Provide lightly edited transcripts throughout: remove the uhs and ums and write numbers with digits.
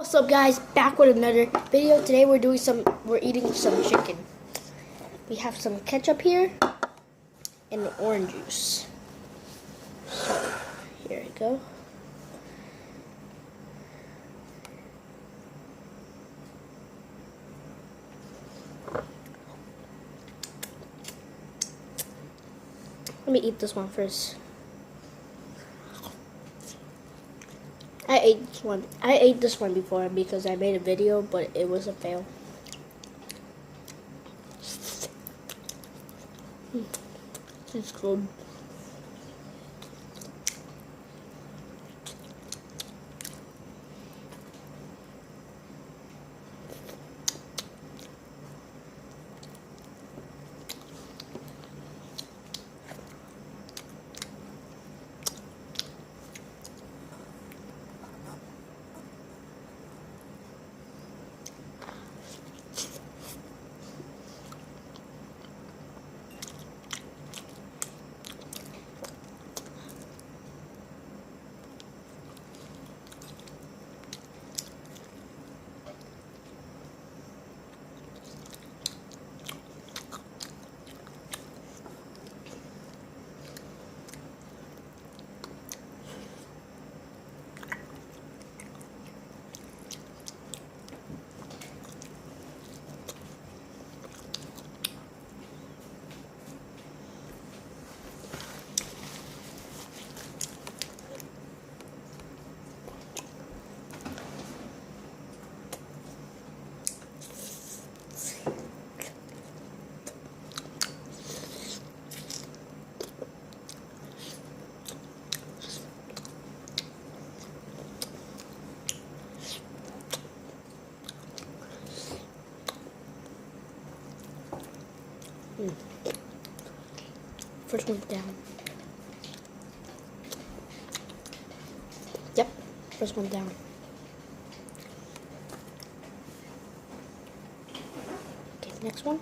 What's up, guys? Back with another video. Today we're eating some chicken. We have some ketchup here and orange juice. So here we go. Let me eat this one first. I ate this one before because I made a video, but it was a fail. It's good. First one down. Yep, first one down. Okay, next one.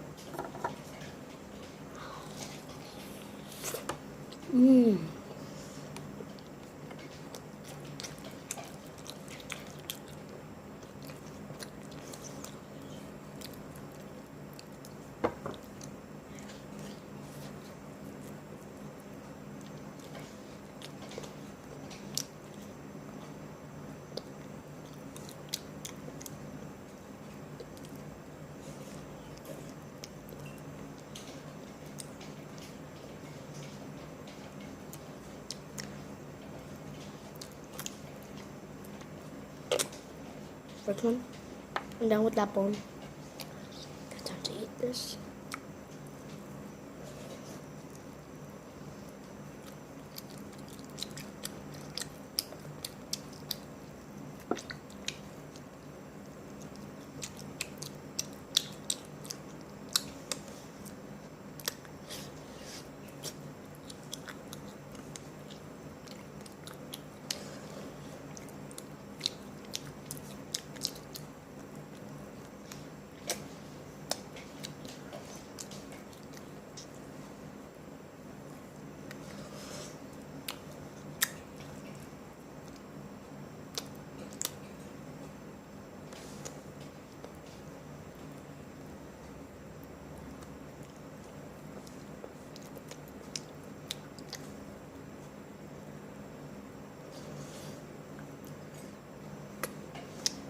First one. I'm done with that bone. Got time to eat this.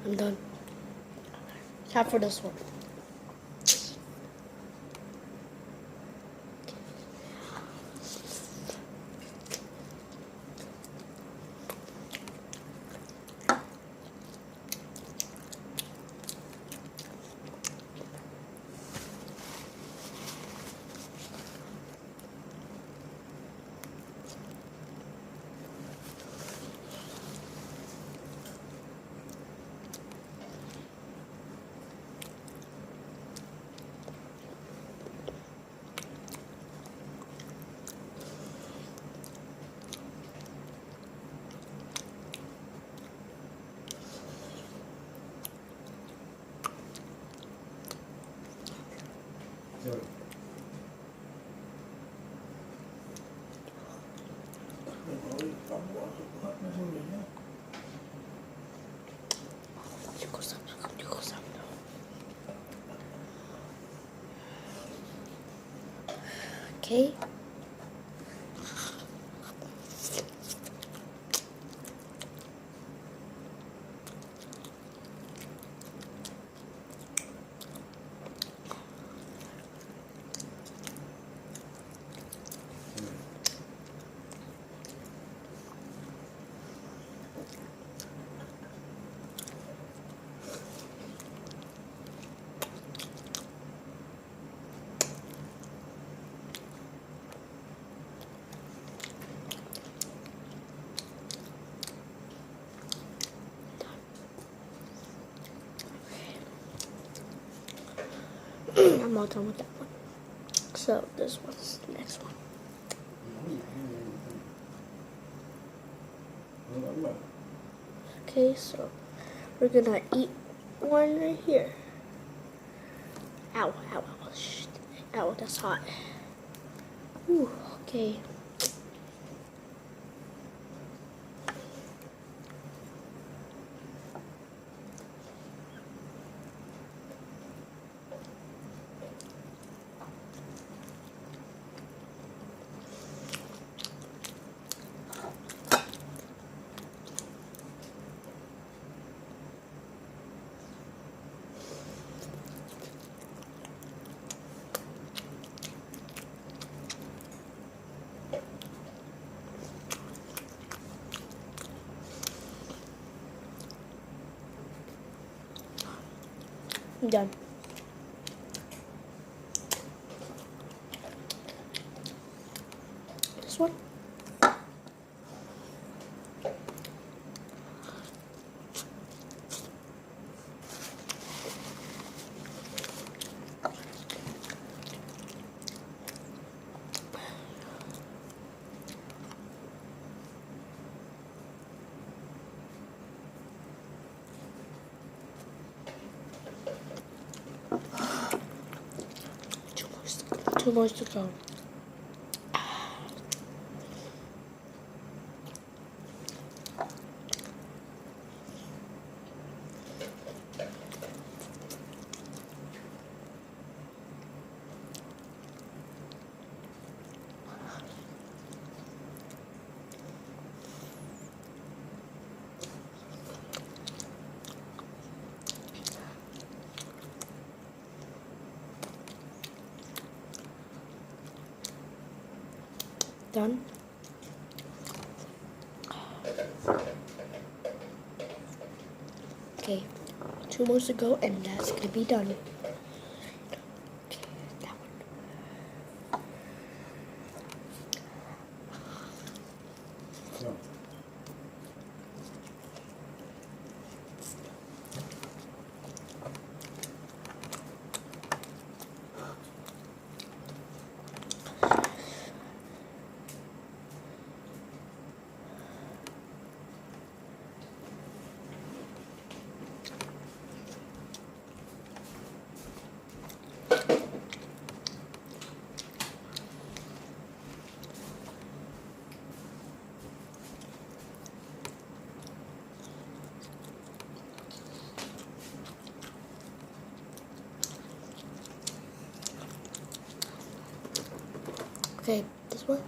I'm done. Time for this one. Okay. I'm all done with that one. So this one's the next one. Okay, so we're gonna eat one right here. Ow, ow, ow, ow, that's hot. Ooh, okay. I'm done. This one. Two more to go. Done. Okay, two more to go, and that's gonna be done. Okay, that one. No. Okay, this one.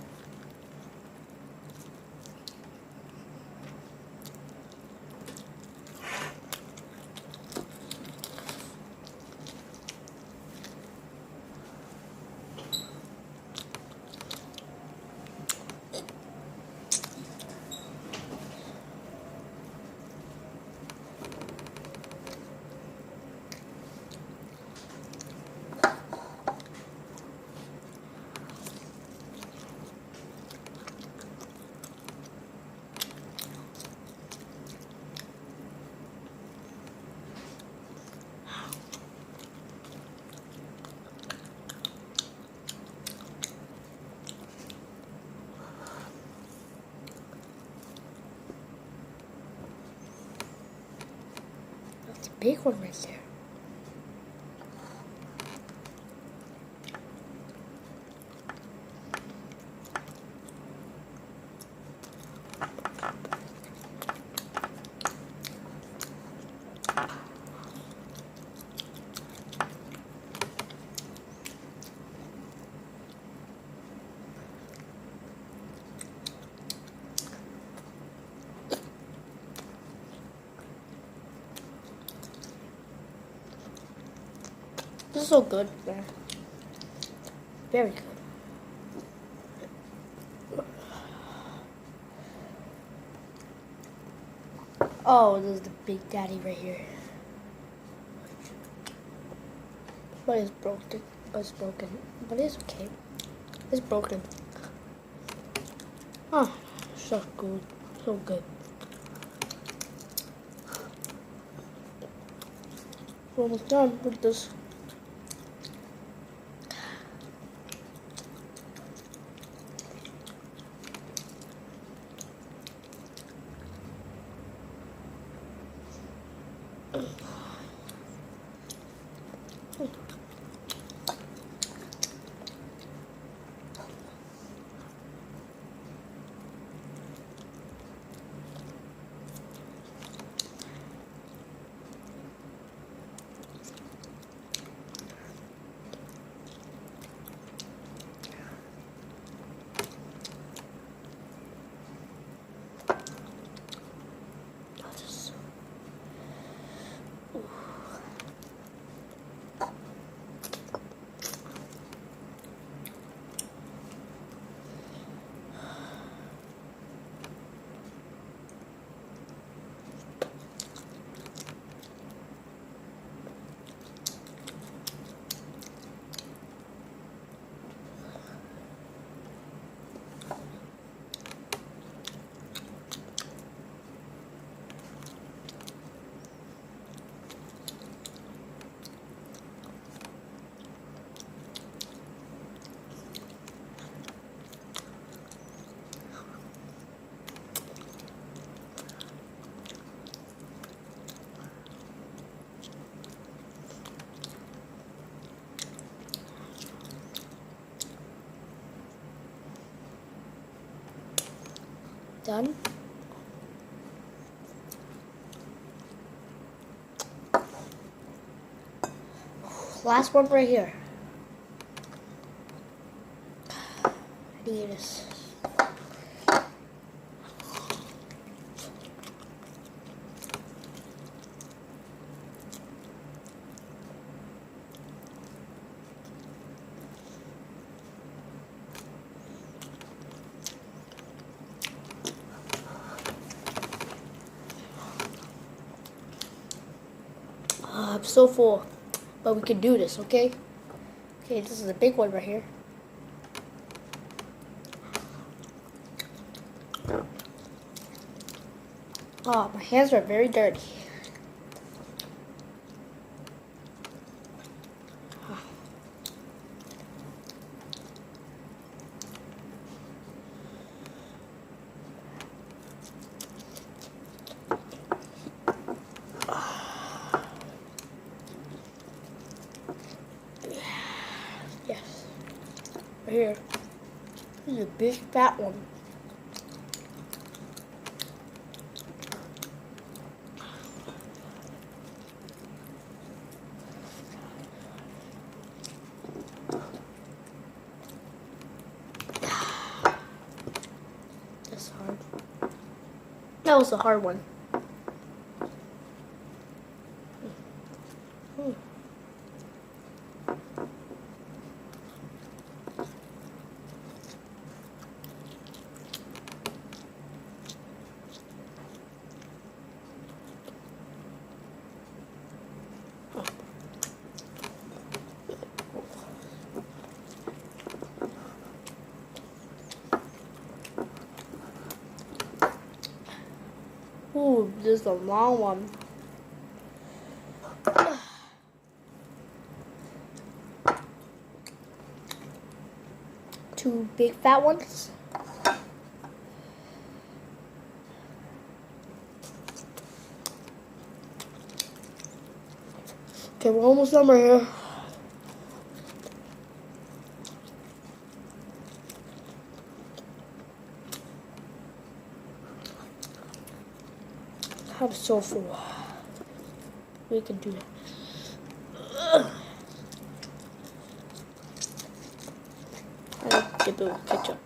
That's a big one right there. This is so good, man. Very good. Oh, this is the Big Daddy right here. But it's broken. It's broken. But it's okay. It's broken. Oh, so good. So good. We're almost done with this. Done. Last one right here. How do you do this? I'm so full, but we can do this, okay? Okay, this is a big one right here. Oh, my hands are very dirty. Yes. Right here. This is a big fat one. That's hard. That was a hard one. Ooh, this is a long one. Two big fat ones. Okay, we're almost done right here. I'm so full. We can do that. I'll dip it with ketchup.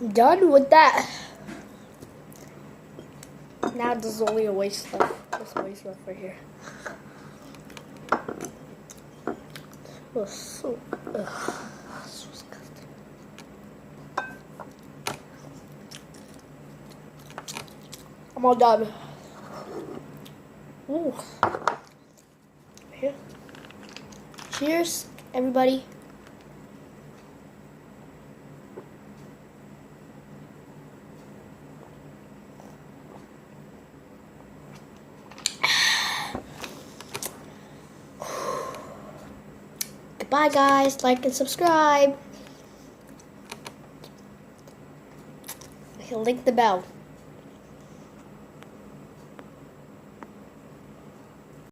I'm done with that. Now there's only a waste left. There's a waste left right here. Oh, so disgusting. I'm all done. Ooh. Here. Cheers, everybody. Bye guys, like and subscribe. Link the bell.